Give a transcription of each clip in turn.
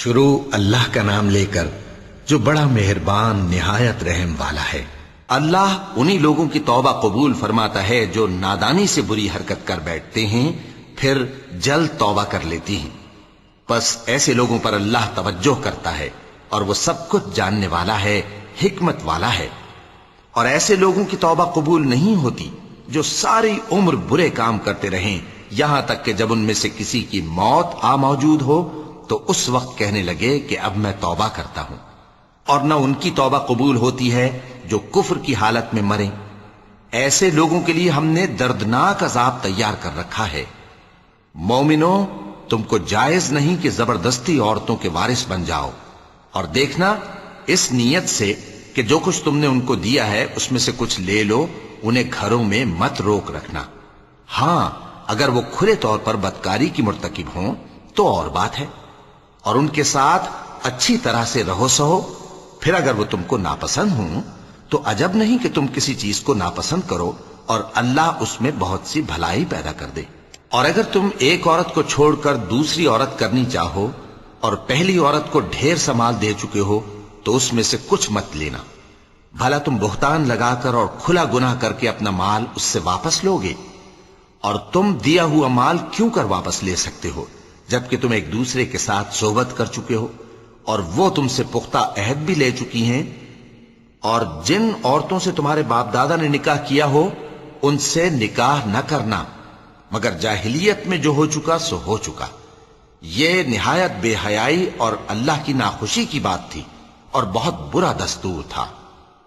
شروع اللہ کا نام لے کر جو بڑا مہربان نہایت رحم والا ہے۔ اللہ انہی لوگوں کی توبہ قبول فرماتا ہے جو نادانی سے بری حرکت کر بیٹھتے ہیں پھر جلد توبہ کر لیتی ہیں، پس ایسے لوگوں پر اللہ توجہ کرتا ہے اور وہ سب کچھ جاننے والا ہے، حکمت والا ہے۔ اور ایسے لوگوں کی توبہ قبول نہیں ہوتی جو ساری عمر برے کام کرتے رہیں، یہاں تک کہ جب ان میں سے کسی کی موت آ موجود ہو تو اس وقت کہنے لگے کہ اب میں توبہ کرتا ہوں۔ اور نہ ان کی توبہ قبول ہوتی ہے جو کفر کی حالت میں مریں۔ ایسے لوگوں کے لیے ہم نے دردناک عذاب تیار کر رکھا ہے۔ مومنوں، تم کو جائز نہیں کہ زبردستی عورتوں کے وارث بن جاؤ، اور دیکھنا اس نیت سے کہ جو کچھ تم نے ان کو دیا ہے اس میں سے کچھ لے لو، انہیں گھروں میں مت روک رکھنا۔ ہاں، اگر وہ کھلے طور پر بدکاری کی مرتکب ہوں تو اور بات ہے، اور ان کے ساتھ اچھی طرح سے رہو سہو۔ پھر اگر وہ تم کو ناپسند ہوں تو عجب نہیں کہ تم کسی چیز کو ناپسند کرو اور اللہ اس میں بہت سی بھلائی پیدا کر دے۔ اور اگر تم ایک عورت کو چھوڑ کر دوسری عورت کرنی چاہو اور پہلی عورت کو ڈھیر سا مال دے چکے ہو تو اس میں سے کچھ مت لینا، بھلا تم بہتان لگا کر اور کھلا گناہ کر کے اپنا مال اس سے واپس لوگے؟ اور تم دیا ہوا مال کیوں کر واپس لے سکتے ہو جبکہ تم ایک دوسرے کے ساتھ صحبت کر چکے ہو اور وہ تم سے پختہ عہد بھی لے چکی ہیں؟ اور جن عورتوں سے تمہارے باپ دادا نے نکاح کیا ہو ان سے نکاح نہ کرنا مگر جاہلیت میں جو ہو چکا سو ہو چکا۔ یہ نہایت بے حیائی اور اللہ کی ناخوشی کی بات تھی اور بہت برا دستور تھا۔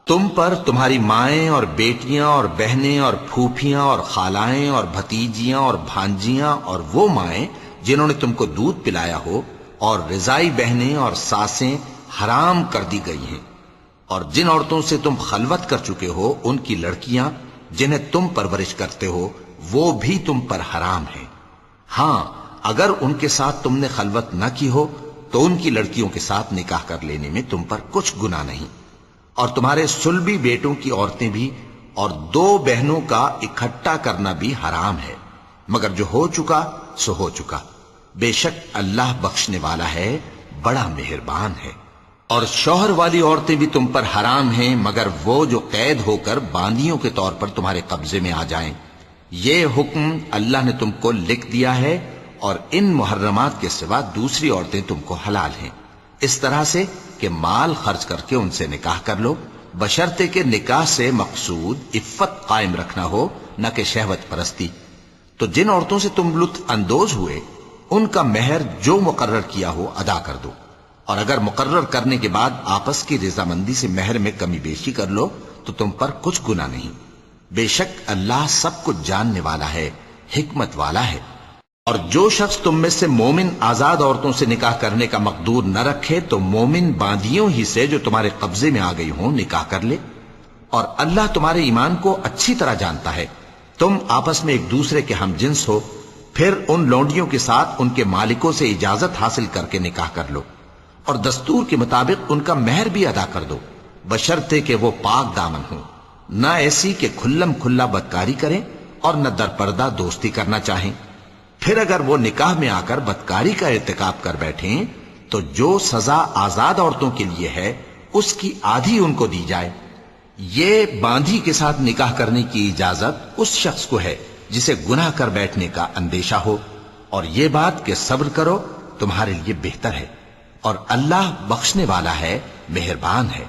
تم پر تمہاری مائیں اور بیٹیاں اور بہنیں اور پھوپھیاں اور خالائیں اور بھتیجیاں اور بھانجیاں اور وہ مائیں جنہوں نے تم کو دودھ پلایا ہو اور رضائی بہنیں اور ساسیں حرام کر دی گئی ہیں، اور جن عورتوں سے تم خلوت کر چکے ہو ان کی لڑکیاں جنہیں تم پرورش کرتے ہو وہ بھی تم پر حرام ہیں۔ ہاں، اگر ان کے ساتھ تم نے خلوت نہ کی ہو تو ان کی لڑکیوں کے ساتھ نکاح کر لینے میں تم پر کچھ گناہ نہیں۔ اور تمہارے صلبی بیٹوں کی عورتیں بھی اور دو بہنوں کا اکٹھا کرنا بھی حرام ہے، مگر جو ہو چکا سو ہو چکا۔ بے شک اللہ بخشنے والا ہے، بڑا مہربان ہے۔ اور شوہر والی عورتیں بھی تم پر حرام ہیں مگر وہ جو قید ہو کر باندیوں کے طور پر تمہارے قبضے میں آ جائیں۔ یہ حکم اللہ نے تم کو لکھ دیا ہے، اور ان محرمات کے سوا دوسری عورتیں تم کو حلال ہیں، اس طرح سے کہ مال خرچ کر کے ان سے نکاح کر لو، بشرطے کہ نکاح سے مقصود عفت قائم رکھنا ہو، نہ کہ شہوت پرستی۔ تو جن عورتوں سے تم لطف اندوز ہوئے ان کا مہر جو مقرر کیا ہو ادا کر دو، اور اگر مقرر کرنے کے بعد آپس کی رضامندی سے مہر میں کمی بیشی کر لو تو تم پر کچھ گناہ نہیں۔ بے شک اللہ سب کچھ جاننے والا ہے، حکمت والا ہے۔ اور جو شخص تم میں سے مومن آزاد عورتوں سے نکاح کرنے کا مقدور نہ رکھے تو مومن باندیوں ہی سے جو تمہارے قبضے میں آ گئی ہوں نکاح کر لے، اور اللہ تمہارے ایمان کو اچھی طرح جانتا ہے۔ تم آپس میں ایک دوسرے کے ہم جنس ہو، پھر ان لونڈیوں کے ساتھ ان کے مالکوں سے اجازت حاصل کر کے نکاح کر لو، اور دستور کے مطابق ان کا مہر بھی ادا کر دو، بشرطے کہ وہ پاک دامن ہوں، نہ ایسی کہ کھلم کھلا بدکاری کریں اور نہ در پردہ دوستی کرنا چاہیں۔ پھر اگر وہ نکاح میں آ کر بدکاری کا ارتکاب کر بیٹھیں تو جو سزا آزاد عورتوں کے لیے ہے اس کی آدھی ان کو دی جائے۔ یہ باندھی کے ساتھ نکاح کرنے کی اجازت اس شخص کو ہے جسے گناہ کر بیٹھنے کا اندیشہ ہو، اور یہ بات کہ صبر کرو تمہارے لیے بہتر ہے، اور اللہ بخشنے والا ہے، مہربان ہے۔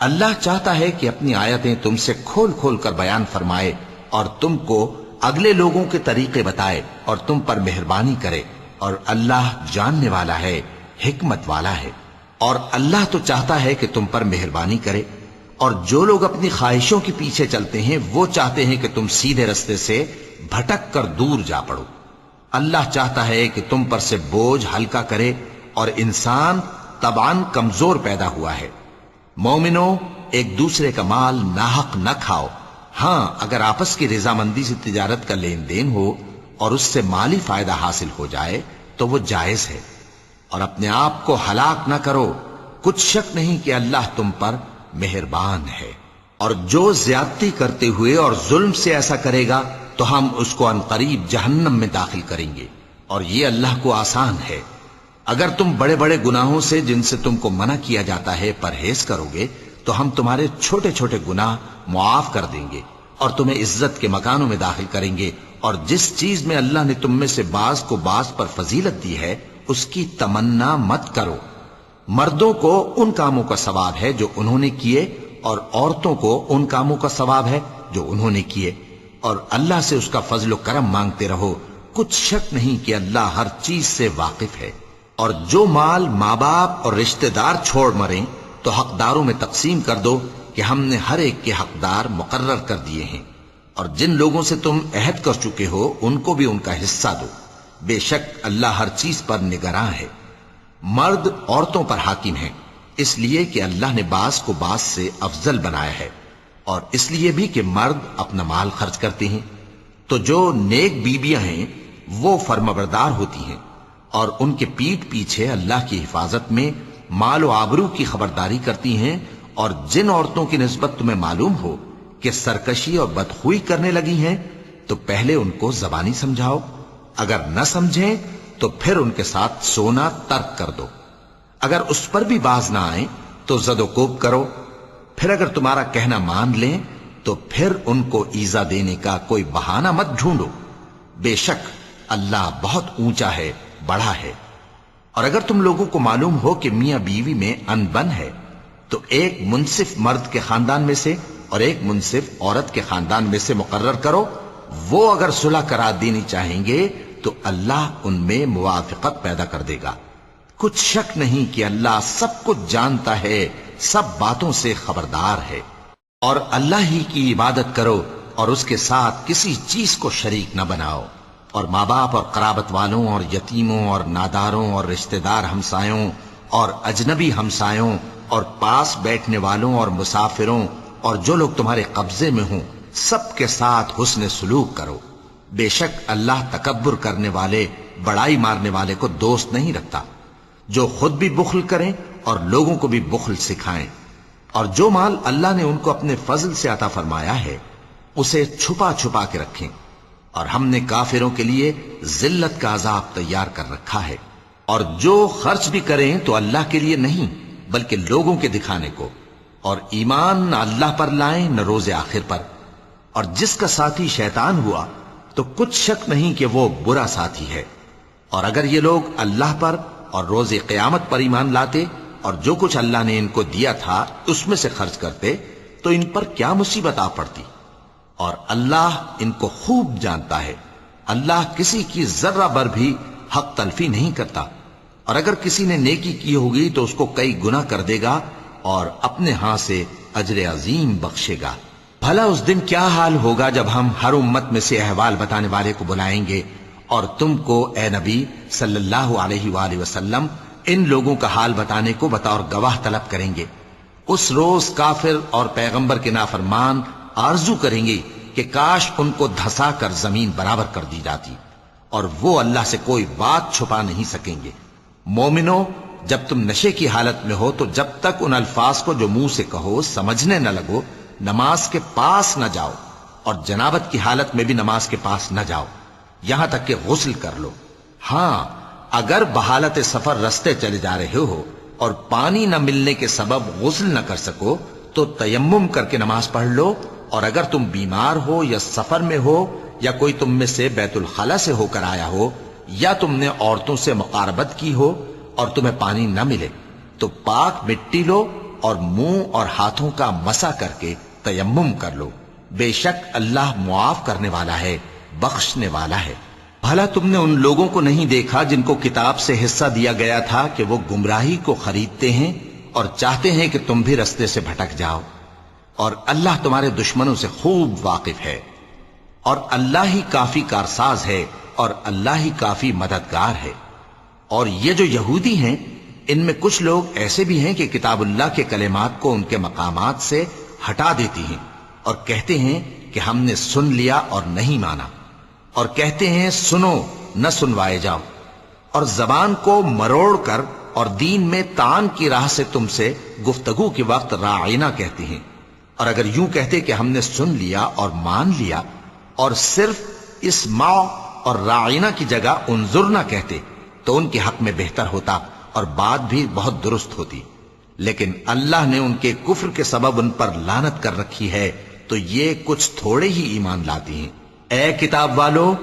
اللہ چاہتا ہے کہ اپنی آیتیں تم سے کھول کھول کر بیان فرمائے اور تم کو اگلے لوگوں کے طریقے بتائے اور تم پر مہربانی کرے، اور اللہ جاننے والا ہے، حکمت والا ہے۔ اور اللہ تو چاہتا ہے کہ تم پر مہربانی کرے، اور جو لوگ اپنی خواہشوں کے پیچھے چلتے ہیں وہ چاہتے ہیں کہ تم سیدھے رستے سے بھٹک کر دور جا پڑو۔ اللہ چاہتا ہے کہ تم پر سے بوجھ ہلکا کرے، اور انسان طبعاً کمزور پیدا ہوا ہے۔ مومنوں، ایک دوسرے کا مال ناحق نہ کھاؤ۔ ہاں، اگر آپس کی رضامندی سے تجارت کا لین دین ہو اور اس سے مالی فائدہ حاصل ہو جائے تو وہ جائز ہے، اور اپنے آپ کو ہلاک نہ کرو، کچھ شک نہیں کہ اللہ تم پر مہربان ہے۔ اور جو زیادتی کرتے ہوئے اور ظلم سے ایسا کرے گا تو ہم اس کو عنقریب جہنم میں داخل کریں گے، اور یہ اللہ کو آسان ہے۔ اگر تم بڑے بڑے گناہوں سے جن سے تم کو منع کیا جاتا ہے پرہیز کرو گے تو ہم تمہارے چھوٹے چھوٹے گناہ معاف کر دیں گے اور تمہیں عزت کے مکانوں میں داخل کریں گے، اور جس چیز میں اللہ نے تم میں سے بعض کو بعض پر فضیلت دی ہے اس کی تمنا مت کرو۔ مردوں کو ان کاموں کا ثواب ہے جو انہوں نے کیے، اور عورتوں کو ان کاموں کا ثواب ہے جو انہوں نے کیے، اور اللہ سے اس کا فضل و کرم مانگتے رہو، کچھ شک نہیں کہ اللہ ہر چیز سے واقف ہے۔ اور جو مال ماں باپ اور رشتہ دار چھوڑ مریں تو حقداروں میں تقسیم کر دو کہ ہم نے ہر ایک کے حقدار مقرر کر دیے ہیں، اور جن لوگوں سے تم عہد کر چکے ہو ان کو بھی ان کا حصہ دو، بے شک اللہ ہر چیز پر نگراں ہے۔ مرد عورتوں پر حاکم ہیں، اس لیے کہ اللہ نے بعض کو بعض سے افضل بنایا ہے، اور اس لیے بھی کہ مرد اپنا مال خرچ کرتے ہیں، تو جو نیک بیویاں ہیں وہ فرمانبردار ہوتی ہیں، اور ان کے پیٹھ پیچھے اللہ کی حفاظت میں مال و آبرو کی خبرداری کرتی ہیں۔ اور جن عورتوں کی نسبت تمہیں معلوم ہو کہ سرکشی اور بدخوئی کرنے لگی ہیں تو پہلے ان کو زبانی سمجھاؤ، اگر نہ سمجھیں تو پھر ان کے ساتھ سونا ترک کر دو، اگر اس پر بھی باز نہ آئیں تو زد و کوب کرو، پھر اگر تمہارا کہنا مان لیں تو پھر ان کو ایذا دینے کا کوئی بہانہ مت ڈھونڈو، بے شک اللہ بہت اونچا ہے، بڑا ہے۔ اور اگر تم لوگوں کو معلوم ہو کہ میاں بیوی میں انبن ہے تو ایک منصف مرد کے خاندان میں سے اور ایک منصف عورت کے خاندان میں سے مقرر کرو، وہ اگر صلح کرا دینی چاہیں گے تو اللہ ان میں موافقت پیدا کر دے گا۔ کچھ شک نہیں کہ اللہ سب کچھ جانتا ہے، سب باتوں سے خبردار ہے۔ اور اللہ ہی کی عبادت کرو اور اس کے ساتھ کسی چیز کو شریک نہ بناؤ، اور ماں باپ اور قرابت والوں اور یتیموں اور ناداروں اور رشتہ دار ہمسایوں اور اجنبی ہمسایوں اور پاس بیٹھنے والوں اور مسافروں اور جو لوگ تمہارے قبضے میں ہوں سب کے ساتھ حسن سلوک کرو، بے شک اللہ تکبر کرنے والے، بڑائی مارنے والے کو دوست نہیں رکھتا۔ جو خود بھی بخل کریں اور لوگوں کو بھی بخل سکھائیں، اور جو مال اللہ نے ان کو اپنے فضل سے عطا فرمایا ہے اسے چھپا چھپا کے رکھیں، اور ہم نے کافروں کے لیے ذلت کا عذاب تیار کر رکھا ہے۔ اور جو خرچ بھی کریں تو اللہ کے لیے نہیں بلکہ لوگوں کے دکھانے کو، اور ایمان نہ اللہ پر لائیں نہ روز آخر پر، اور جس کا ساتھی شیطان ہوا تو کچھ شک نہیں کہ وہ برا ساتھی ہے۔ اور اگر یہ لوگ اللہ پر اور روز قیامت پر ایمان لاتے اور جو کچھ اللہ نے ان کو دیا تھا اس میں سے خرچ کرتے تو ان پر کیا مصیبت آ پڑتی، اور اللہ ان کو خوب جانتا ہے۔ اللہ کسی کی ذرہ بر بھی حق تلفی نہیں کرتا، اور اگر کسی نے نیکی کی ہوگی تو اس کو کئی گنا کر دے گا اور اپنے ہاں سے اجر عظیم بخشے گا۔ بھلا اس دن کیا حال ہوگا جب ہم ہر امت میں سے احوال بتانے والے کو بلائیں گے اور تم کو اے نبی صلی اللہ علیہ وآلہ وسلم ان لوگوں کا حال بتانے کو بطور گواہ طلب کریں گے۔ اس روز کافر اور پیغمبر کے نافرمان آرزو کریں گے کہ کاش ان کو دھسا کر زمین برابر کر دی جاتی، اور وہ اللہ سے کوئی بات چھپا نہیں سکیں گے۔ مومنو، جب تم نشے کی حالت میں ہو تو جب تک ان الفاظ کو جو منہ سے کہو سمجھنے نہ لگو نماز کے پاس نہ جاؤ، اور جنابت کی حالت میں بھی نماز کے پاس نہ جاؤ یہاں تک کہ غسل کر لو۔ ہاں، اگر بحالت سفر رستے چلے جا رہے ہو اور پانی نہ ملنے کے سبب غسل نہ کر سکو تو تیمم کر کے نماز پڑھ لو، اور اگر تم بیمار ہو یا سفر میں ہو یا کوئی تم میں سے بیت الخلا سے ہو کر آیا ہو یا تم نے عورتوں سے مقاربت کی ہو اور تمہیں پانی نہ ملے تو پاک مٹی لو اور منہ اور ہاتھوں کا مسح کر کے تیمم کر لو، بے شک اللہ معاف کرنے والا ہے، بخشنے والا ہے۔ بھلا تم نے ان لوگوں کو نہیں دیکھا جن کو کتاب سے حصہ دیا گیا تھا کہ وہ گمراہی کو خریدتے ہیں اور چاہتے ہیں کہ تم بھی رستے سے بھٹک جاؤ، اور اللہ تمہارے دشمنوں سے خوب واقف ہے، اور اللہ ہی کافی کارساز ہے اور اللہ ہی کافی مددگار ہے۔ اور یہ جو یہودی ہیں ان میں کچھ لوگ ایسے بھی ہیں کہ کتاب اللہ کے کلمات کو ان کے مقامات سے ہٹا دیتی ہیں اور کہتے ہیں کہ ہم نے سن لیا اور نہیں مانا، اور کہتے ہیں سنو نہ سنوائے جاؤ، اور زبان کو مروڑ کر اور دین میں طعن کی راہ سے تم سے گفتگو کے وقت راعینا کہتے ہیں، اور اگر یوں کہتے کہ ہم نے سن لیا اور مان لیا اور صرف اسمع اور راعینا کی جگہ انظرنا کہتے تو ان کے حق میں بہتر ہوتا اور بات بھی بہت درست ہوتی، لیکن اللہ نے ان کے کفر کے سبب ان پر لعنت کر رکھی ہے، تو یہ کچھ تھوڑے ہی ایمان لاتی ہیں۔ اے کتاب والو،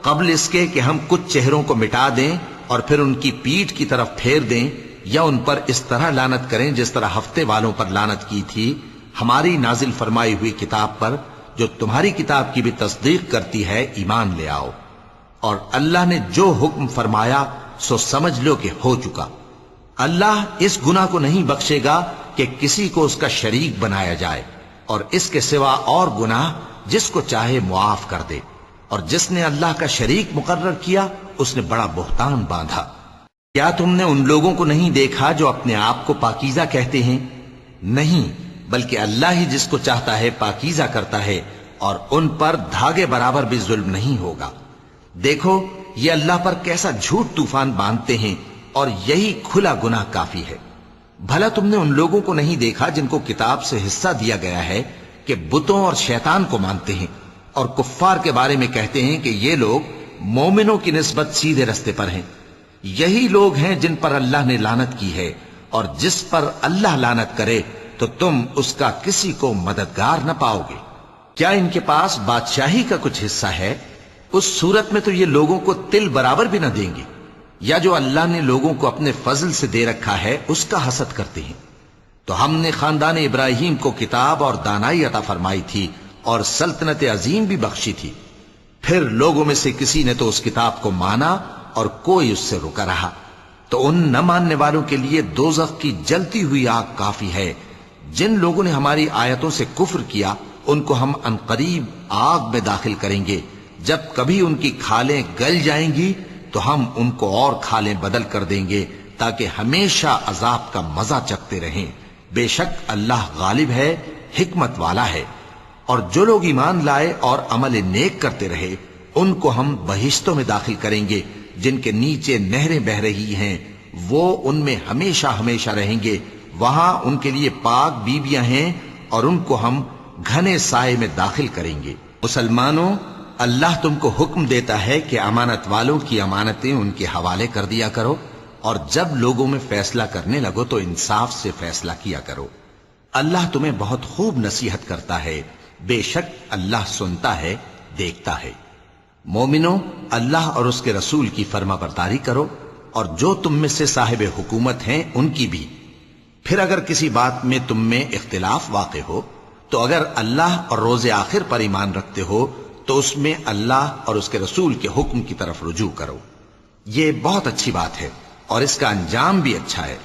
قبل اس کے کہ ہم کچھ چہروں کو مٹا دیں اور پھر ان کی پیٹھ کی طرف پھیر دیں یا ان پر اس طرح لعنت کریں جس طرح ہفتے والوں پر لعنت کی تھی، ہماری نازل فرمائی ہوئی کتاب پر جو تمہاری کتاب کی بھی تصدیق کرتی ہے ایمان لے آؤ، اور اللہ نے جو حکم فرمایا سو سمجھ لو کہ ہو چکا۔ اللہ اس گناہ کو نہیں بخشے گا کہ کسی کو اس کا شریک بنایا جائے، اور اس کے سوا اور گناہ جس کو چاہے معاف کر دے، اور جس نے اللہ کا شریک مقرر کیا اس نے بڑا بہتان باندھا۔ کیا تم نے ان لوگوں کو نہیں دیکھا جو اپنے آپ کو پاکیزہ کہتے ہیں؟ نہیں، بلکہ اللہ ہی جس کو چاہتا ہے پاکیزہ کرتا ہے، اور ان پر دھاگے برابر بھی ظلم نہیں ہوگا۔ دیکھو یہ اللہ پر کیسا جھوٹ طوفان باندھتے ہیں، اور یہی کھلا گناہ کافی ہے۔ بھلا تم نے ان لوگوں کو نہیں دیکھا جن کو کتاب سے حصہ دیا گیا ہے کہ بتوں اور شیطان کو مانتے ہیں، اور کفار کے بارے میں کہتے ہیں کہ یہ لوگ مومنوں کی نسبت سیدھے رستے پر ہیں۔ یہی لوگ ہیں جن پر اللہ نے لعنت کی ہے، اور جس پر اللہ لعنت کرے تو تم اس کا کسی کو مددگار نہ پاؤ گے۔ کیا ان کے پاس بادشاہی کا کچھ حصہ ہے؟ اس صورت میں تو یہ لوگوں کو تل برابر بھی نہ دیں گے، یا جو اللہ نے لوگوں کو اپنے فضل سے دے رکھا ہے اس کا حسد کرتے ہیں۔ تو ہم نے خاندان ابراہیم کو کتاب اور دانائی عطا فرمائی تھی اور سلطنت عظیم بھی بخشی تھی، پھر لوگوں میں سے کسی نے تو اس کتاب کو مانا اور کوئی اس سے رکا رہا، تو ان نہ ماننے والوں کے لیے دوزخ کی جلتی ہوئی آگ کافی ہے۔ جن لوگوں نے ہماری آیتوں سے کفر کیا ان کو ہم عنقریب آگ میں داخل کریں گے، جب کبھی ان کی کھالیں گل جائیں گی تو ہم ان کو اور کھالیں بدل کر دیں گے تاکہ ہمیشہ عذاب کا مزہ چکھتے رہیں۔ بے شک اللہ غالب ہے، حکمت والا ہے۔ اور جو لوگ ایمان لائے اور عمل نیک کرتے رہے ان کو ہم بہشتوں میں داخل کریں گے جن کے نیچے نہریں بہ رہی ہیں، وہ ان میں ہمیشہ ہمیشہ رہیں گے۔ وہاں ان کے لیے پاک بیویاں ہیں اور ان کو ہم گھنے سائے میں داخل کریں گے۔ مسلمانوں، اللہ تم کو حکم دیتا ہے کہ امانت والوں کی امانتیں ان کے حوالے کر دیا کرو، اور جب لوگوں میں فیصلہ کرنے لگو تو انصاف سے فیصلہ کیا کرو۔ اللہ تمہیں بہت خوب نصیحت کرتا ہے، بے شک اللہ سنتا ہے، دیکھتا ہے۔ مومنوں، اللہ اور اس کے رسول کی فرما برداری کرو، اور جو تم میں سے صاحب حکومت ہیں ان کی بھی۔ پھر اگر کسی بات میں تم میں اختلاف واقع ہو تو اگر اللہ اور روز آخر پر ایمان رکھتے ہو تو اس میں اللہ اور اس کے رسول کے حکم کی طرف رجوع کرو۔ یہ بہت اچھی بات ہے اور اس کا انجام بھی اچھا ہے۔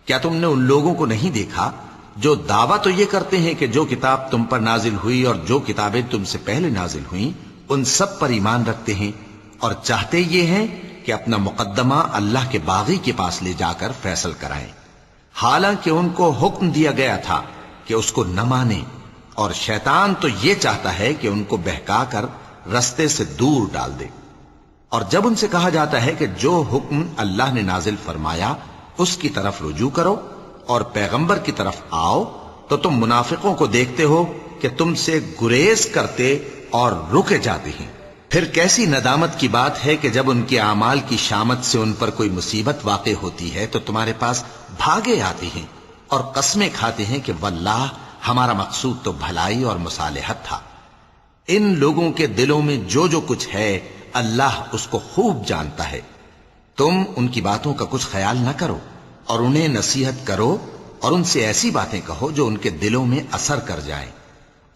کیا تم نے ان لوگوں کو نہیں دیکھا جو دعویٰ تو یہ کرتے ہیں کہ جو کتاب تم پر نازل ہوئی اور جو کتابیں تم سے پہلے نازل ہوئیں ان سب پر ایمان رکھتے ہیں، اور چاہتے یہ ہیں کہ اپنا مقدمہ اللہ کے باغی کے پاس لے جا کر فیصل کرائیں، حالانکہ ان کو حکم دیا گیا تھا کہ اس کو نہ مانیں، اور شیطان تو یہ چاہتا ہے کہ ان کو بہکا کر رستے سے دور ڈال دے۔ اور جب ان سے کہا جاتا ہے کہ جو حکم اللہ نے نازل فرمایا اس کی طرف رجوع کرو اور پیغمبر کی طرف آؤ، تو تم منافقوں کو دیکھتے ہو کہ تم سے گریز کرتے اور رکے جاتے ہیں۔ پھر کیسی ندامت کی بات ہے کہ جب ان کے اعمال کی شامت سے ان پر کوئی مصیبت واقع ہوتی ہے تو تمہارے پاس بھاگے آتے ہیں اور قسمیں کھاتے ہیں کہ واللہ ہمارا مقصود تو بھلائی اور مصالحت تھا۔ ان لوگوں کے دلوں میں جو جو کچھ ہے اللہ اس کو خوب جانتا ہے۔ تم ان کی باتوں کا کچھ خیال نہ کرو اور انہیں نصیحت کرو اور ان سے ایسی باتیں کہو جو ان کے دلوں میں اثر کر جائیں۔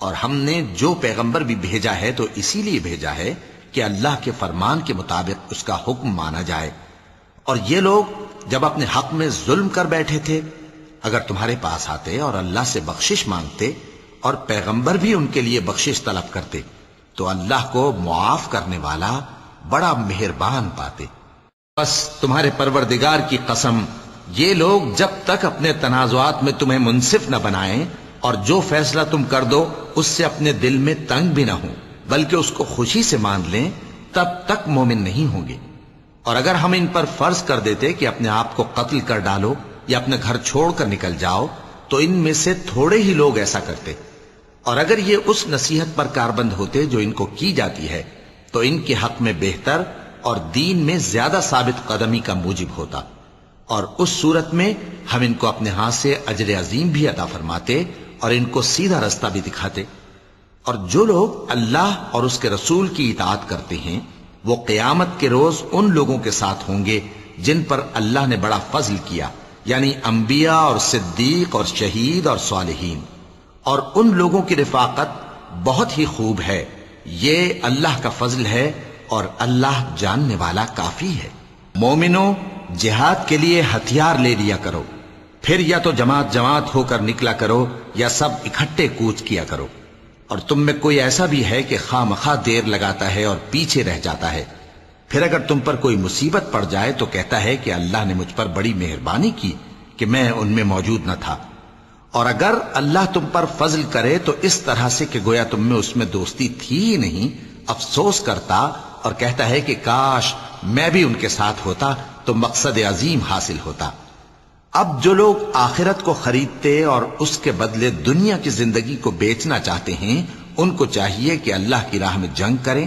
اور ہم نے جو پیغمبر بھی بھیجا ہے تو اسی لیے بھیجا ہے کہ اللہ کے فرمان کے مطابق اس کا حکم مانا جائے۔ اور یہ لوگ جب اپنے حق میں ظلم کر بیٹھے تھے اگر تمہارے پاس آتے اور اللہ سے بخشش مانگتے اور پیغمبر بھی ان کے لیے بخشش طلب کرتے تو اللہ کو معاف کرنے والا بڑا مہربان پاتے۔ بس تمہارے پروردگار کی قسم، یہ لوگ جب تک اپنے تنازعات میں تمہیں منصف نہ بنائیں اور جو فیصلہ تم کر دو اس سے اپنے دل میں تنگ بھی نہ ہوں بلکہ اس کو خوشی سے مان لیں، تب تک مومن نہیں ہوں گے۔ اور اگر ہم ان پر فرض کر دیتے کہ اپنے آپ کو قتل کر ڈالو یا اپنے گھر چھوڑ کر نکل جاؤ تو ان میں سے تھوڑے ہی لوگ ایسا کرتے، اور اگر یہ اس نصیحت پر کاربند ہوتے جو ان کو کی جاتی ہے تو ان کے حق میں بہتر اور دین میں زیادہ ثابت قدمی کا موجب ہوتا، اور اس صورت میں ہم ان کو اپنے ہاتھ سے اجر عظیم بھی عطا فرماتے اور ان کو سیدھا رستہ بھی دکھاتے۔ اور جو لوگ اللہ اور اس کے رسول کی اطاعت کرتے ہیں وہ قیامت کے روز ان لوگوں کے ساتھ ہوں گے جن پر اللہ نے بڑا فضل کیا، یعنی انبیاء اور صدیق اور شہید اور صالحین، اور ان لوگوں کی رفاقت بہت ہی خوب ہے۔ یہ اللہ کا فضل ہے اور اللہ جاننے والا کافی ہے۔ مومنوں، جہاد کے لیے ہتھیار لے لیا کرو، پھر یا تو جماعت جماعت ہو کر نکلا کرو یا سب اکٹھے کوچ کیا کرو۔ اور تم میں کوئی ایسا بھی ہے کہ خواہ مخواہ دیر لگاتا ہے اور پیچھے رہ جاتا ہے، پھر اگر تم پر کوئی مصیبت پڑ جائے تو کہتا ہے کہ اللہ نے مجھ پر بڑی مہربانی کی کہ میں ان میں موجود نہ تھا۔ اور اگر اللہ تم پر فضل کرے تو اس طرح سے کہ گویا تم میں اس میں دوستی تھی ہی نہیں، افسوس کرتا اور کہتا ہے کہ کاش میں بھی ان کے ساتھ ہوتا تو مقصد عظیم حاصل ہوتا۔ اب جو لوگ آخرت کو خریدتے اور اس کے بدلے دنیا کی زندگی کو بیچنا چاہتے ہیں ان کو چاہیے کہ اللہ کی راہ میں جنگ کریں،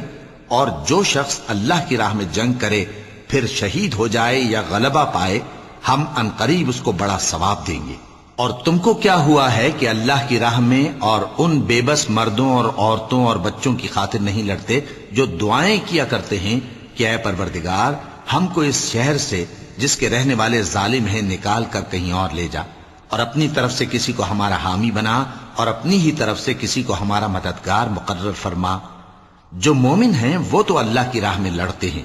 اور جو شخص اللہ کی راہ میں جنگ کرے پھر شہید ہو جائے یا غلبہ پائے ہم عنقریب اس کو بڑا ثواب دیں گے۔ اور تم کو کیا ہوا ہے کہ اللہ کی راہ میں اور ان بے بس مردوں اور عورتوں اور بچوں کی خاطر نہیں لڑتے جو دعائیں کیا کرتے ہیں کہ اے پروردگار ہم کو اس شہر سے جس کے رہنے والے ظالم ہیں نکال کر کہیں اور لے جا، اور اپنی طرف سے کسی کو ہمارا حامی بنا اور اپنی ہی طرف سے کسی کو ہمارا مددگار مقرر فرما۔ جو مومن ہیں وہ تو اللہ کی راہ میں لڑتے ہیں،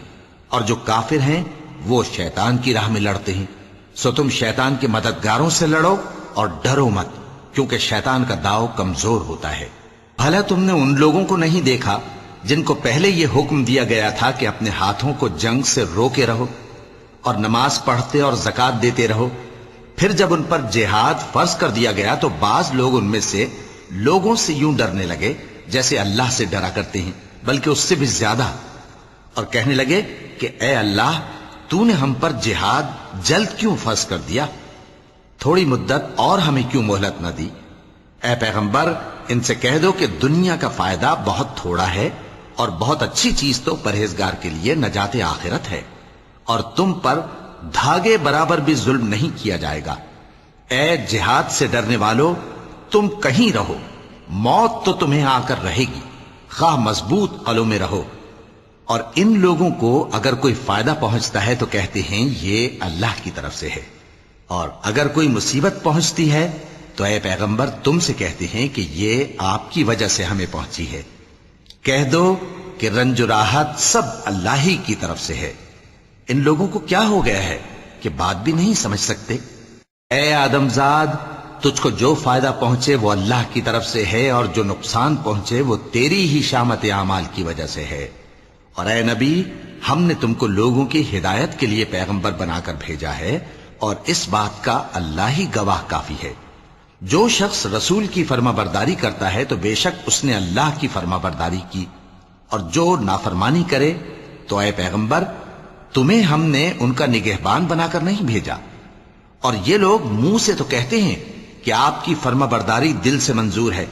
اور جو کافر ہیں وہ شیطان کی راہ میں لڑتے ہیں، سو تم شیطان کے مددگاروں سے لڑو اور ڈرو مت، کیونکہ شیطان کا داؤ کمزور ہوتا ہے۔ بھلا تم نے ان لوگوں کو نہیں دیکھا جن کو پہلے یہ حکم دیا گیا تھا کہ اپنے ہاتھوں کو جنگ سے روکے رہو اور نماز پڑھتے اور زکوٰۃ دیتے رہو، پھر جب ان پر جہاد فرض کر دیا گیا تو بعض لوگ ان میں سے لوگوں سے یوں ڈرنے لگے جیسے اللہ سے ڈرا کرتے ہیں، بلکہ اس سے بھی زیادہ، اور کہنے لگے کہ اے اللہ تو نے ہم پر جہاد جلد کیوں فرض کر دیا، تھوڑی مدت اور ہمیں کیوں مہلت نہ دی۔ اے پیغمبر ان سے کہہ دو کہ دنیا کا فائدہ بہت تھوڑا ہے اور بہت اچھی چیز تو پرہیزگار کے لیے نجات آخرت ہے، اور تم پر دھاگے برابر بھی ظلم نہیں کیا جائے گا۔ اے جہاد سے ڈرنے والو تم کہیں رہو، موت تو تمہیں آ کر رہے گی، خواہ مضبوط قلعوں میں رہو۔ اور ان لوگوں کو اگر کوئی فائدہ پہنچتا ہے تو کہتے ہیں یہ اللہ کی طرف سے ہے، اور اگر کوئی مصیبت پہنچتی ہے تو اے پیغمبر تم سے کہتے ہیں کہ یہ آپ کی وجہ سے ہمیں پہنچی ہے۔ کہہ دو کہ رنج و راحت سب اللہ ہی کی طرف سے ہے۔ ان لوگوں کو کیا ہو گیا ہے کہ بات بھی نہیں سمجھ سکتے؟ اے آدم زاد تجھ کو جو فائدہ پہنچے وہ اللہ کی طرف سے ہے، اور جو نقصان پہنچے وہ تیری ہی شامت اعمال کی وجہ سے ہے۔ اور اے نبی ہم نے تم کو لوگوں کی ہدایت کے لیے پیغمبر بنا کر بھیجا ہے، اور اس بات کا اللہ ہی گواہ کافی ہے۔ جو شخص رسول کی فرما برداری کرتا ہے تو بے شک اس نے اللہ کی فرما برداری کی، اور جو نافرمانی کرے تو اے پیغمبر تمہیں ہم نے ان کا نگہبان بنا کر نہیں بھیجا۔ اور یہ لوگ منہ سے تو کہتے ہیں کہ آپ کی فرما برداری دل سے منظور ہے،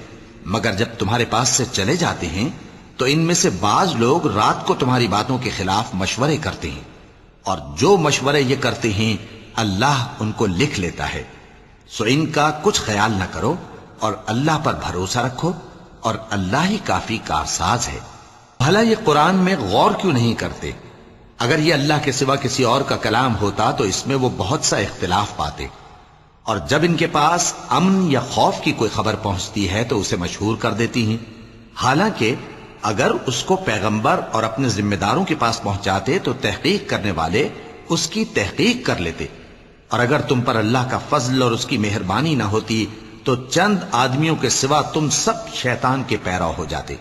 مگر جب تمہارے پاس سے چلے جاتے ہیں تو ان میں سے بعض لوگ رات کو تمہاری باتوں کے خلاف مشورے کرتے ہیں، اور جو مشورے یہ کرتے ہیں اللہ ان کو لکھ لیتا ہے۔ سو ان کا کچھ خیال نہ کرو اور اللہ پر بھروسہ رکھو، اور اللہ ہی کافی کارساز ہے۔ بھلا یہ قرآن میں غور کیوں نہیں کرتے؟ اگر یہ اللہ کے سوا کسی اور کا کلام ہوتا تو اس میں وہ بہت سا اختلاف پاتے، اور جب ان کے پاس امن یا خوف کی کوئی خبر پہنچتی ہے تو اسے مشہور کر دیتی ہیں، حالانکہ اگر اس کو پیغمبر اور اپنے ذمہ داروں کے پاس پہنچاتے تو تحقیق کرنے والے اس کی تحقیق کر لیتے، اور اگر تم پر اللہ کا فضل اور اس کی مہربانی نہ ہوتی تو چند آدمیوں کے سوا تم سب شیطان کے پیرو ہو جاتے۔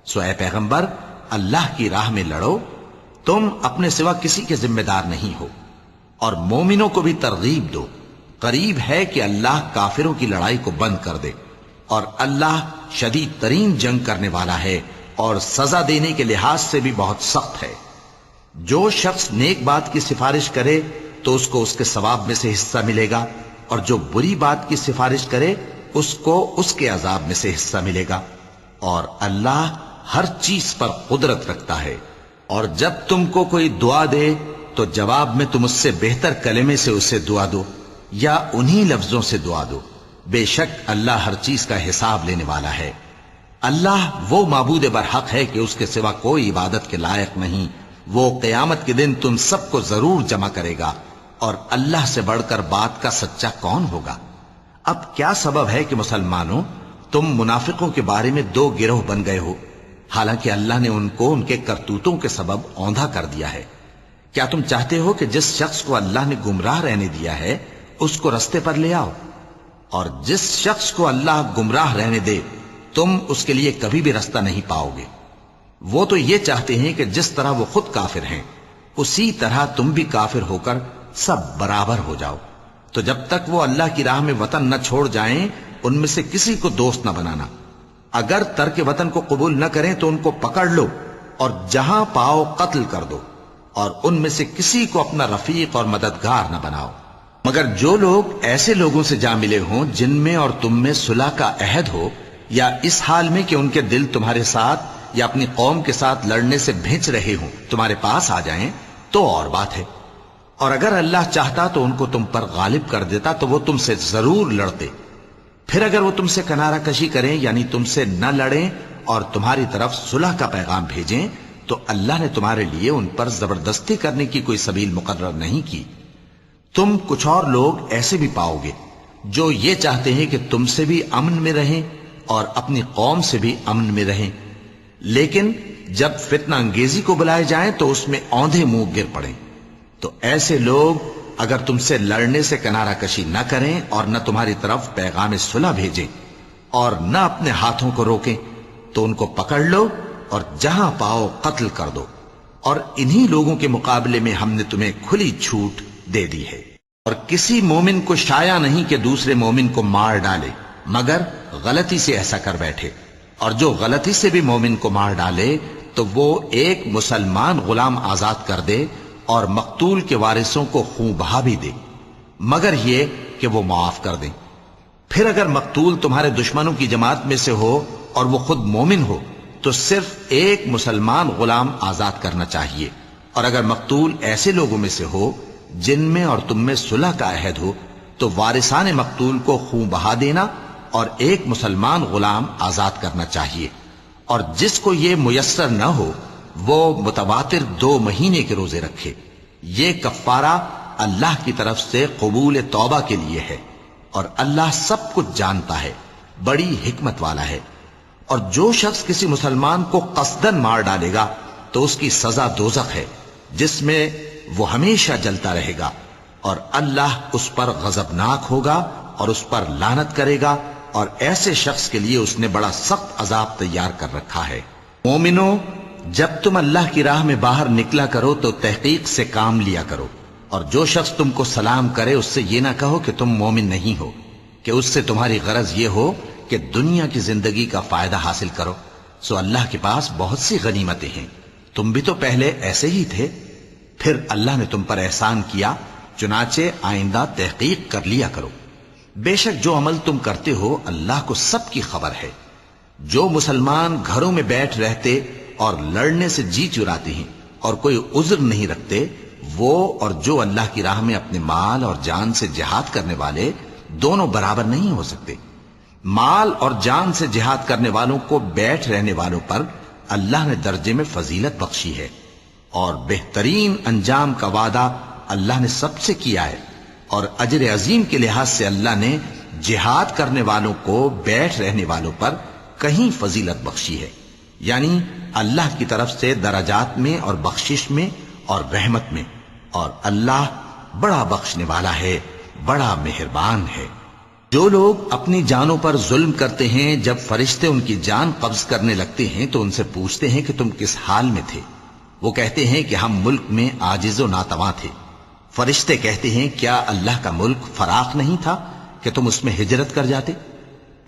سو اے پیغمبر اللہ کی راہ میں لڑو، تم اپنے سوا کسی کے ذمہ دار نہیں ہو، اور مومنوں کو بھی ترغیب دو، قریب ہے کہ اللہ کافروں کی لڑائی کو بند کر دے، اور اللہ شدید ترین جنگ کرنے والا ہے اور سزا دینے کے لحاظ سے بھی بہت سخت ہے۔ جو شخص نیک بات کی سفارش کرے تو اس کو اس کے ثواب میں سے حصہ ملے گا، اور جو بری بات کی سفارش کرے اس کو اس کے عذاب میں سے حصہ ملے گا، اور اللہ ہر چیز پر قدرت رکھتا ہے۔ اور جب تم کو کوئی دعا دے تو جواب میں تم اس سے بہتر کلمے سے اسے دعا دو یا انہی لفظوں سے دعا دو، بے شک اللہ ہر چیز کا حساب لینے والا ہے۔ اللہ وہ معبود برحق ہے کہ اس کے سوا کوئی عبادت کے لائق نہیں۔ وہ قیامت کے دن تم سب کو ضرور جمع کرے گا، اور اللہ سے بڑھ کر بات کا سچا کون ہوگا؟ اب کیا سبب ہے کہ مسلمانوں تم منافقوں کے بارے میں دو گروہ بن گئے ہو، حالانکہ اللہ نے ان کو ان کے کرتوتوں کے سبب اوندھا کر دیا ہے؟ کیا تم چاہتے ہو کہ جس شخص کو اللہ نے گمراہ رہنے دیا ہے اس کو رستے پر لے آؤ، اور جس شخص کو اللہ گمراہ رہنے دے تم اس کے لیے کبھی بھی رستہ نہیں پاؤ گے؟ وہ تو یہ چاہتے ہیں کہ جس طرح وہ خود کافر ہیں اسی طرح تم بھی کافر ہو کر سب برابر ہو جاؤ۔ تو جب تک وہ اللہ کی راہ میں وطن نہ چھوڑ جائیں ان میں سے کسی کو دوست نہ بنانا۔ اگر ترک وطن کو قبول نہ کریں تو ان کو پکڑ لو اور جہاں پاؤ قتل کر دو، اور ان میں سے کسی کو اپنا رفیق اور مددگار نہ بناؤ، مگر جو لوگ ایسے لوگوں سے جا ملے ہوں جن میں اور تم میں صلح کا عہد ہو، یا اس حال میں کہ ان کے دل تمہارے ساتھ یا اپنی قوم کے ساتھ لڑنے سے بھنچ رہے ہوں تمہارے پاس آ جائیں تو اور بات ہے۔ اور اگر اللہ چاہتا تو ان کو تم پر غالب کر دیتا تو وہ تم سے ضرور لڑتے۔ پھر اگر وہ تم سے کنارہ کشی کریں یعنی تم سے نہ لڑیں اور تمہاری طرف صلح کا پیغام بھیجیں تو اللہ نے تمہارے لیے ان پر زبردستی کرنے کی کوئی سبیل مقرر نہیں کی۔ تم کچھ اور لوگ ایسے بھی پاؤ گے جو یہ چاہتے ہیں کہ تم سے بھی امن میں رہیں اور اپنی قوم سے بھی امن میں رہیں، لیکن جب فتنہ انگیزی کو بلائے جائیں تو اس میں اوندھے منہ گر پڑیں۔ تو ایسے لوگ اگر تم سے لڑنے سے کنارہ کشی نہ کریں اور نہ تمہاری طرف پیغام صلح بھیجیں اور نہ اپنے ہاتھوں کو روکیں تو ان کو پکڑ لو اور جہاں پاؤ قتل کر دو، اور انہی لوگوں کے مقابلے میں ہم نے تمہیں کھلی چھوٹ دے دی ہے۔ اور کسی مومن کو شایع نہیں کہ دوسرے مومن کو مار ڈالے مگر غلطی سے ایسا کر بیٹھے، اور جو غلطی سے بھی مومن کو مار ڈالے تو وہ ایک مسلمان غلام آزاد کر دے اور مقتول کے وارثوں کو خون بہا بھی دے، مگر یہ کہ وہ معاف کر دیں۔ پھر اگر مقتول تمہارے دشمنوں کی جماعت میں سے ہو اور وہ خود مومن ہو تو صرف ایک مسلمان غلام آزاد کرنا چاہیے، اور اگر مقتول ایسے لوگوں میں سے ہو جن میں اور تم میں صلح کا عہد ہو تو وارثان مقتول کو خون بہا دینا اور ایک مسلمان غلام آزاد کرنا چاہیے، اور جس کو یہ میسر نہ ہو وہ متواتر 2 مہینے کے روزے رکھے۔ یہ کفارہ اللہ کی طرف سے قبول توبہ کے لیے ہے، اور اللہ سب کچھ جانتا ہے، بڑی حکمت والا ہے۔ اور جو شخص کسی مسلمان کو قصدن مار ڈالے گا تو اس کی سزا دوزخ ہے جس میں وہ ہمیشہ جلتا رہے گا، اور اللہ اس پر غضبناک ہوگا اور اس پر لعنت کرے گا، اور ایسے شخص کے لیے اس نے بڑا سخت عذاب تیار کر رکھا ہے۔ مومنو، جب تم اللہ کی راہ میں باہر نکلا کرو تو تحقیق سے کام لیا کرو، اور جو شخص تم کو سلام کرے اس سے یہ نہ کہو کہ تم مومن نہیں ہو، کہ اس سے تمہاری غرض یہ ہو کہ دنیا کی زندگی کا فائدہ حاصل کرو۔ سو اللہ کے پاس بہت سی غنیمتیں ہیں، تم بھی تو پہلے ایسے ہی تھے، پھر اللہ نے تم پر احسان کیا، چنانچہ آئندہ تحقیق کر لیا کرو۔ بے شک جو عمل تم کرتے ہو اللہ کو سب کی خبر ہے۔ جو مسلمان گھروں میں بیٹھ رہتے اور لڑنے سے جی چراتے ہیں اور کوئی عذر نہیں رکھتے، وہ اور جو اللہ کی راہ میں اپنے مال اور جان سے جہاد کرنے والے دونوں برابر نہیں ہو سکتے۔ مال اور جان سے جہاد کرنے والوں کو بیٹھ رہنے والوں پر اللہ نے درجے میں فضیلت بخشی ہے، اور بہترین انجام کا وعدہ اللہ نے سب سے کیا ہے، اور اجر عظیم کے لحاظ سے اللہ نے جہاد کرنے والوں کو بیٹھ رہنے والوں پر کہیں فضیلت بخشی ہے، یعنی اللہ کی طرف سے درجات میں اور بخشش میں اور رحمت میں، اور اللہ بڑا بخشنے والا ہے، بڑا مہربان ہے۔ جو لوگ اپنی جانوں پر ظلم کرتے ہیں جب فرشتے ان کی جان قبض کرنے لگتے ہیں تو ان سے پوچھتے ہیں کہ تم کس حال میں تھے؟ وہ کہتے ہیں کہ ہم ملک میں عاجز و ناتواں تھے۔ فرشتے کہتے ہیں کیا اللہ کا ملک فراخ نہیں تھا کہ تم اس میں ہجرت کر جاتے؟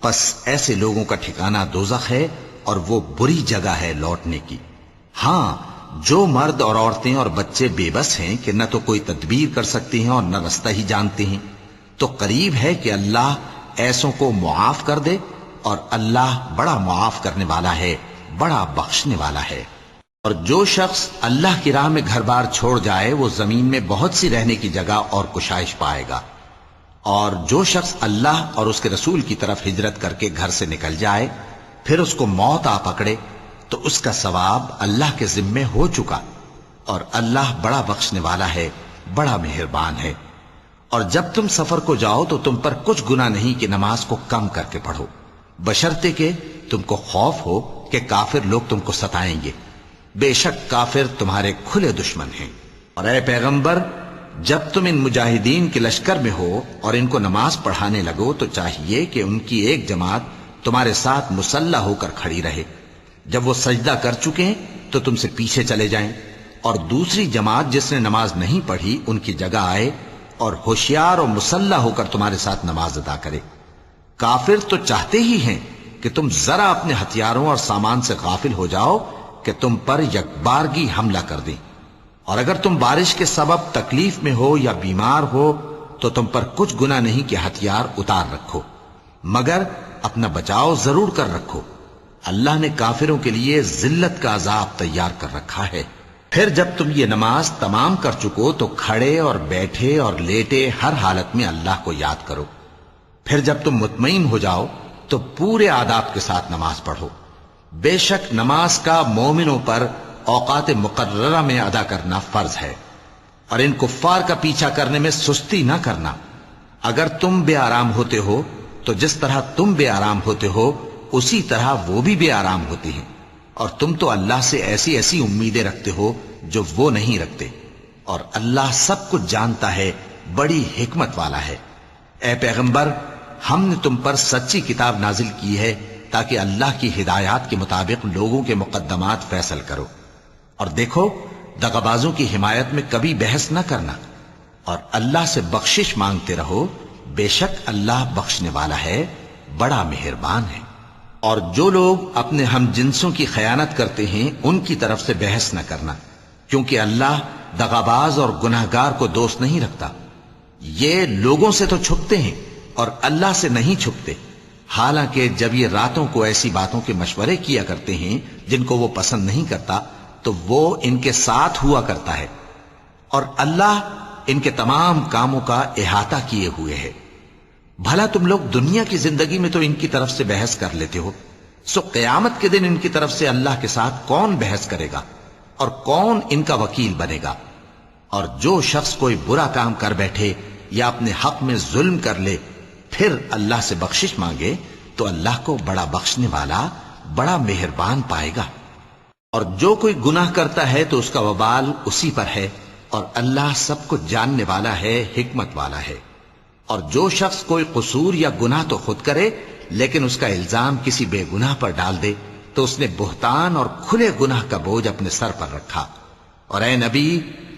پس ایسے لوگوں کا ٹھکانہ دوزخ ہے، اور وہ بری جگہ ہے لوٹنے کی۔ ہاں، جو مرد اور عورتیں اور بچے بے بس ہیں کہ نہ تو کوئی تدبیر کر سکتے ہیں اور نہ رستہ ہی جانتے ہیں، تو قریب ہے کہ اللہ ایسوں کو معاف کر دے، اور اللہ بڑا معاف کرنے والا ہے، بڑا بخشنے والا ہے۔ اور جو شخص اللہ کی راہ میں گھر بار چھوڑ جائے وہ زمین میں بہت سی رہنے کی جگہ اور کشائش پائے گا، اور جو شخص اللہ اور اس کے رسول کی طرف ہجرت کر کے گھر سے نکل جائے پھر اس کو موت آ پکڑے تو اس کا ثواب اللہ کے ذمے ہو چکا، اور اللہ بڑا بخشنے والا ہے، بڑا مہربان ہے۔ اور جب تم سفر کو جاؤ تو تم پر کچھ گناہ نہیں کہ نماز کو کم کر کے پڑھو، بشرطے کہ تم کو خوف ہو کہ کافر لوگ تم کو ستائیں گے، بے شک کافر تمہارے کھلے دشمن ہیں۔ اور اے پیغمبر، جب تم ان مجاہدین کے لشکر میں ہو اور ان کو نماز پڑھانے لگو تو چاہیے کہ ان کی ایک جماعت تمہارے ساتھ مسلح ہو کر کھڑی رہے، جب وہ سجدہ کر چکے تو تم سے پیچھے چلے جائیں، اور دوسری جماعت جس نے نماز نہیں پڑھی ان کی جگہ آئے اور ہوشیار اور مسلح ہو کر تمہارے ساتھ نماز ادا کرے۔ کافر تو چاہتے ہی ہیں کہ تم ذرا اپنے ہتھیاروں اور سامان سے غافل ہو جاؤ کہ تم پر یکبارگی حملہ کر دیں، اور اگر تم بارش کے سبب تکلیف میں ہو یا بیمار ہو تو تم پر کچھ گناہ نہیں کہ ہتھیار اتار رکھو، مگر اپنا بچاؤ ضرور کر رکھو، اللہ نے کافروں کے لیے ذلت کا عذاب تیار کر رکھا ہے۔ پھر جب تم یہ نماز تمام کر چکو تو کھڑے اور بیٹھے اور لیٹے ہر حالت میں اللہ کو یاد کرو، پھر جب تم مطمئن ہو جاؤ تو پورے آداب کے ساتھ نماز پڑھو۔ بے شک نماز کا مومنوں پر اوقات مقررہ میں ادا کرنا فرض ہے، اور ان کفار کا پیچھا کرنے میں سستی نہ کرنا۔ اگر تم بے آرام ہوتے ہو تو جس طرح تم بے آرام ہوتے ہو اسی طرح وہ بھی بے آرام ہوتے ہیں، اور تم تو اللہ سے ایسی ایسی امیدیں رکھتے ہو جو وہ نہیں رکھتے، اور اللہ سب کچھ جانتا ہے، بڑی حکمت والا ہے۔ اے پیغمبر، ہم نے تم پر سچی کتاب نازل کی ہے تاکہ اللہ کی ہدایات کے مطابق لوگوں کے مقدمات فیصل کرو، اور دیکھو دغابازوں کی حمایت میں کبھی بحث نہ کرنا، اور اللہ سے بخشش مانگتے رہو، بے شک اللہ بخشنے والا ہے، بڑا مہربان ہے۔ اور جو لوگ اپنے ہم جنسوں کی خیانت کرتے ہیں ان کی طرف سے بحث نہ کرنا، کیونکہ اللہ دغاباز اور گناہگار کو دوست نہیں رکھتا۔ یہ لوگوں سے تو چھپتے ہیں اور اللہ سے نہیں چھپتے، حالانکہ جب یہ راتوں کو ایسی باتوں کے مشورے کیا کرتے ہیں جن کو وہ پسند نہیں کرتا تو وہ ان کے ساتھ ہوا کرتا ہے، اور اللہ ان کے تمام کاموں کا احاطہ کیے ہوئے ہے۔ بھلا تم لوگ دنیا کی زندگی میں تو ان کی طرف سے بحث کر لیتے ہو، سو قیامت کے دن ان کی طرف سے اللہ کے ساتھ کون بحث کرے گا اور کون ان کا وکیل بنے گا؟ اور جو شخص کوئی برا کام کر بیٹھے یا اپنے حق میں ظلم کر لے پھر اللہ سے بخشش مانگے تو اللہ کو بڑا بخشنے والا، بڑا مہربان پائے گا۔ اور جو کوئی گناہ کرتا ہے تو اس کا وبال اسی پر ہے، اور اللہ سب کو جاننے والا ہے، حکمت والا ہے۔ اور جو شخص کوئی قصور یا گناہ تو خود کرے لیکن اس کا الزام کسی بے گناہ پر ڈال دے تو اس نے بہتان اور کھلے گناہ کا بوجھ اپنے سر پر رکھا۔ اور اے نبی،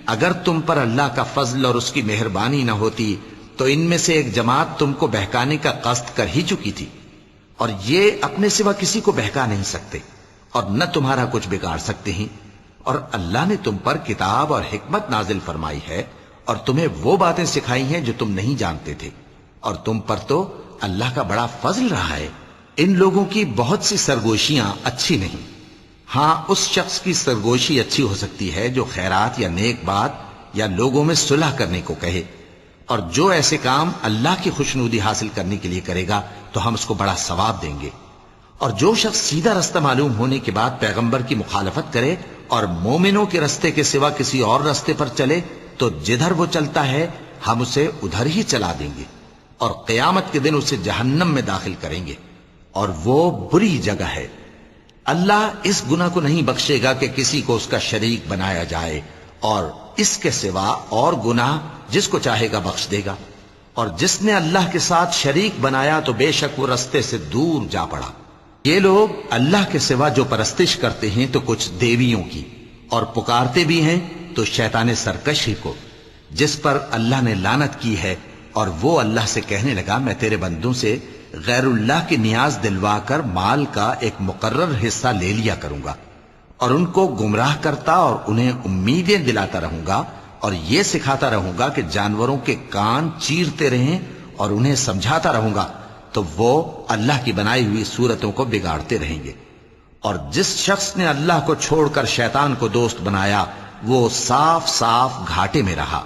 اگر تم پر اللہ کا فضل اور اس کی مہربانی نہ ہوتی تو ان میں سے ایک جماعت تم کو بہکانے کا قصد کر ہی چکی تھی، اور یہ اپنے سوا کسی کو بہکا نہیں سکتے اور نہ تمہارا کچھ بگاڑ سکتے ہیں۔ اور اللہ نے تم پر کتاب اور حکمت نازل فرمائی ہے اور تمہیں وہ باتیں سکھائی ہیں جو تم نہیں جانتے تھے، اور تم پر تو اللہ کا بڑا فضل رہا ہے۔ ان لوگوں کی بہت سی سرگوشیاں اچھی نہیں، ہاں اس شخص کی سرگوشی اچھی ہو سکتی ہے جو خیرات یا نیک بات یا لوگوں میں صلح کرنے کو کہے، اور جو ایسے کام اللہ کی خوشنودی حاصل کرنے کے لیے کرے گا تو ہم اس کو بڑا ثواب دیں گے۔ اور جو شخص سیدھا رستہ معلوم ہونے کے بعد پیغمبر کی مخالفت کرے اور مومنوں کے رستے کے سوا کسی اور رستے پر چلے تو جدھر وہ چلتا ہے ہم اسے ادھر ہی چلا دیں گے، اور قیامت کے دن اسے جہنم میں داخل کریں گے، اور وہ بری جگہ ہے۔ اللہ اس گناہ کو نہیں بخشے گا کہ کسی کو اس کا شریک بنایا جائے، اور اس کے سوا اور گناہ جس کو چاہے گا بخش دے گا، اور جس نے اللہ کے ساتھ شریک بنایا تو بے شک وہ رستے سے دور جا پڑا۔ یہ لوگ اللہ کے سوا جو پرستش کرتے ہیں تو کچھ دیویوں کی، اور پکارتے بھی ہیں تو شیطان سرکشی کو، جس پر اللہ نے لعنت کی ہے، اور وہ اللہ سے کہنے لگا میں تیرے بندوں سے غیر اللہ کی نیاز دلوا کر مال کا ایک مقرر حصہ لے لیا کروں گا، اور ان کو گمراہ کرتا اور انہیں امیدیں دلاتا رہوں گا، اور یہ سکھاتا رہوں گا کہ جانوروں کے کان چیرتے رہیں، اور انہیں سمجھاتا رہوں گا تو وہ اللہ کی بنائی ہوئی صورتوں کو بگاڑتے رہیں گے۔ اور جس شخص نے اللہ کو چھوڑ کر شیطان کو دوست بنایا وہ صاف صاف گھاٹے میں رہا۔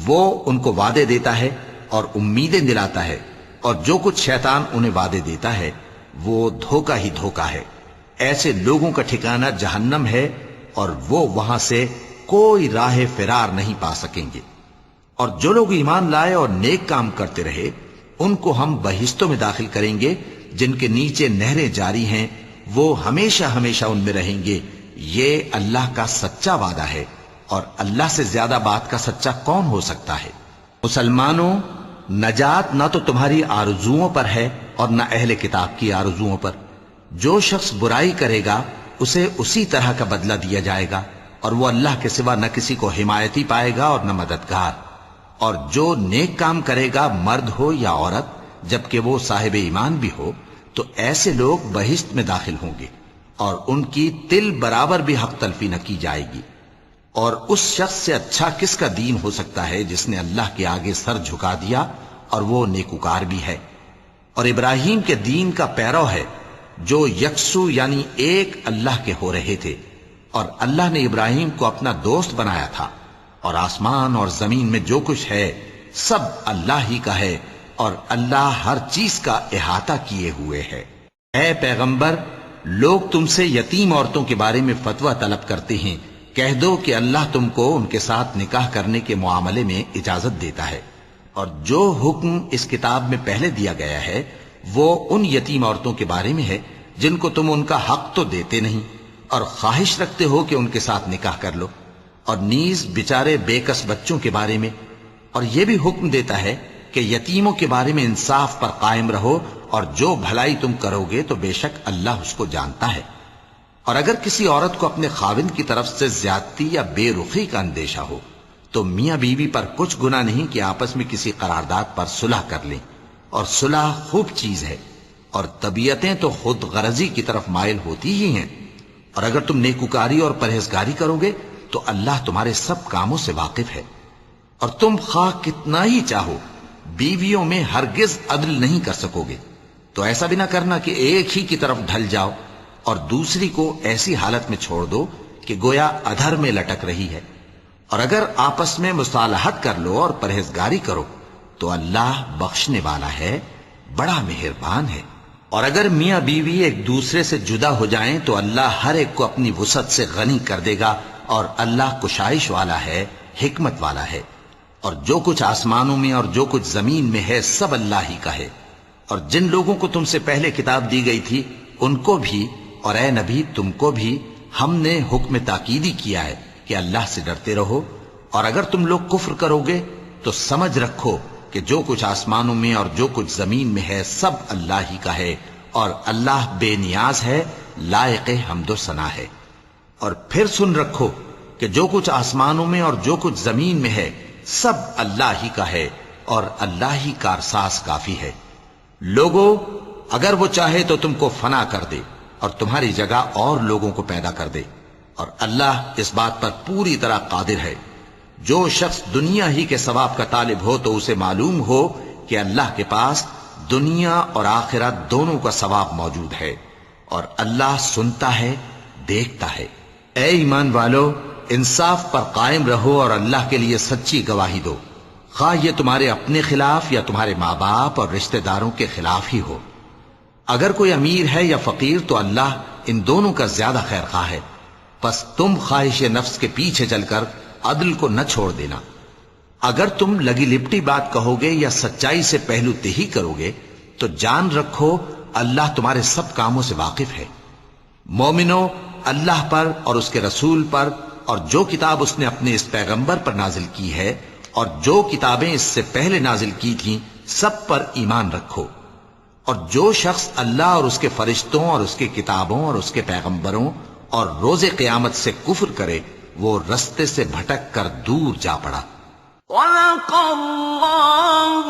وہ ان کو وعدے دیتا ہے اور امیدیں دلاتا ہے، اور جو کچھ شیطان انہیں وعدے دیتا ہے وہ دھوکہ ہی دھوکہ ہے۔ ایسے لوگوں کا ٹھکانہ جہنم ہے، اور وہ وہاں سے کوئی راہ فرار نہیں پا سکیں گے۔ اور جو لوگ ایمان لائے اور نیک کام کرتے رہے ان کو ہم بہشتوں میں داخل کریں گے جن کے نیچے نہریں جاری ہیں، وہ ہمیشہ ہمیشہ ان میں رہیں گے۔ یہ اللہ کا سچا وعدہ ہے، اور اللہ سے زیادہ بات کا سچا کون ہو سکتا ہے؟ مسلمانوں، نجات نہ تو تمہاری آرزوؤں پر ہے اور نہ اہل کتاب کی آرزوؤں پر۔ جو شخص برائی کرے گا اسے اسی طرح کا بدلہ دیا جائے گا، اور وہ اللہ کے سوا نہ کسی کو حمایتی پائے گا اور نہ مددگار۔ اور جو نیک کام کرے گا، مرد ہو یا عورت، جبکہ وہ صاحب ایمان بھی ہو، تو ایسے لوگ بہشت میں داخل ہوں گے، اور ان کی تل برابر بھی حق تلفی نہ کی جائے گی۔ اور اس شخص سے اچھا کس کا دین ہو سکتا ہے جس نے اللہ کے آگے سر جھکا دیا اور وہ نیکوکار بھی ہے، اور ابراہیم کے دین کا پیرو ہے، جو یکسو یعنی ایک اللہ کے ہو رہے تھے۔ اور اللہ نے ابراہیم کو اپنا دوست بنایا تھا، اور آسمان اور زمین میں جو کچھ ہے سب اللہ ہی کا ہے، اور اللہ ہر چیز کا احاطہ کیے ہوئے ہے۔ اے پیغمبر، لوگ تم سے یتیم عورتوں کے بارے میں فتویٰ طلب کرتے ہیں، کہہ دو کہ اللہ تم کو ان کے ساتھ نکاح کرنے کے معاملے میں اجازت دیتا ہے، اور جو حکم اس کتاب میں پہلے دیا گیا ہے وہ ان یتیم عورتوں کے بارے میں ہے جن کو تم ان کا حق تو دیتے نہیں، اور خواہش رکھتے ہو کہ ان کے ساتھ نکاح کر لو، اور نیز بیچارے بے کس بچوں کے بارے میں۔ اور یہ بھی حکم دیتا ہے کہ یتیموں کے بارے میں انصاف پر قائم رہو، اور جو بھلائی تم کرو گے تو بے شک اللہ اس کو جانتا ہے۔ اور اگر کسی عورت کو اپنے خاوند کی طرف سے زیادتی یا بے رخی کا اندیشہ ہو تو میاں بیوی پر کچھ گناہ نہیں کہ آپس میں کسی قرارداد پر صلح کر لیں، اور صلح خوب چیز ہے، اور طبیعتیں تو خود غرضی کی طرف مائل ہوتی ہی ہیں۔ اور اگر تم نیکوکاری اور پرہیزگاری کرو گے تو اللہ تمہارے سب کاموں سے واقف ہے۔ اور تم خواہ کتنا ہی چاہو بیویوں میں ہرگز عدل نہیں کر سکو گے، تو ایسا بھی نہ کرنا کہ ایک ہی کی طرف ڈھل جاؤ اور دوسری کو ایسی حالت میں چھوڑ دو کہ گویا ادھر میں لٹک رہی ہے۔ اور اگر آپس میں مصالحت کر لو اور پرہیزگاری کرو تو اللہ بخشنے والا ہے، بڑا مہربان ہے۔ اور اگر میاں بیوی ایک دوسرے سے جدا ہو جائیں تو اللہ ہر ایک کو اپنی وسعت سے غنی کر دے گا، اور اللہ کشائش والا ہے، حکمت والا ہے۔ اور جو کچھ آسمانوں میں اور جو کچھ زمین میں ہے سب اللہ ہی کا ہے۔ اور جن لوگوں کو تم سے پہلے کتاب دی گئی تھی ان کو بھی، اور اے نبی تم کو بھی، ہم نے حکم تاکیدی کیا ہے کہ اللہ سے ڈرتے رہو۔ اور اگر تم لوگ کفر کرو گے تو سمجھ رکھو کہ جو کچھ آسمانوں میں اور جو کچھ زمین میں ہے سب اللہ ہی کا ہے، اور اللہ بے نیاز ہے، لائق حمد و ثنا ہے۔ اور پھر سن رکھو کہ جو کچھ آسمانوں میں اور جو کچھ زمین میں ہے سب اللہ ہی کا ہے، اور اللہ ہی کارساز کافی ہے۔ لوگوں، اگر وہ چاہے تو تم کو فنا کر دے اور تمہاری جگہ اور لوگوں کو پیدا کر دے، اور اللہ اس بات پر پوری طرح قادر ہے۔ جو شخص دنیا ہی کے ثواب کا طالب ہو تو اسے معلوم ہو کہ اللہ کے پاس دنیا اور آخرت دونوں کا ثواب موجود ہے، اور اللہ سنتا ہے، دیکھتا ہے۔ اے ایمان والو، انصاف پر قائم رہو اور اللہ کے لیے سچی گواہی دو، خواہ یہ تمہارے اپنے خلاف یا تمہارے ماں باپ اور رشتہ داروں کے خلاف ہی ہو۔ اگر کوئی امیر ہے یا فقیر تو اللہ ان دونوں کا زیادہ خیر خواہ ہے، پس تم خواہش نفس کے پیچھے چل کر عدل کو نہ چھوڑ دینا۔ اگر تم لگی لپٹی بات کہو گے یا سچائی سے پہلو تہی کرو گے تو جان رکھو اللہ تمہارے سب کاموں سے واقف ہے۔ مومنو، اللہ پر اور اس کے رسول پر اور جو کتاب اس نے اپنے اس پیغمبر پر نازل کی ہے اور جو کتابیں اس سے پہلے نازل کی تھیں سب پر ایمان رکھو۔ اور جو شخص اللہ اور اس کے فرشتوں اور اس کے کتابوں اور اس کے پیغمبروں اور روز قیامت سے کفر کرے وہ رستے سے بھٹک کر دور جا پڑا۔ وَلَقَ اللَّهُ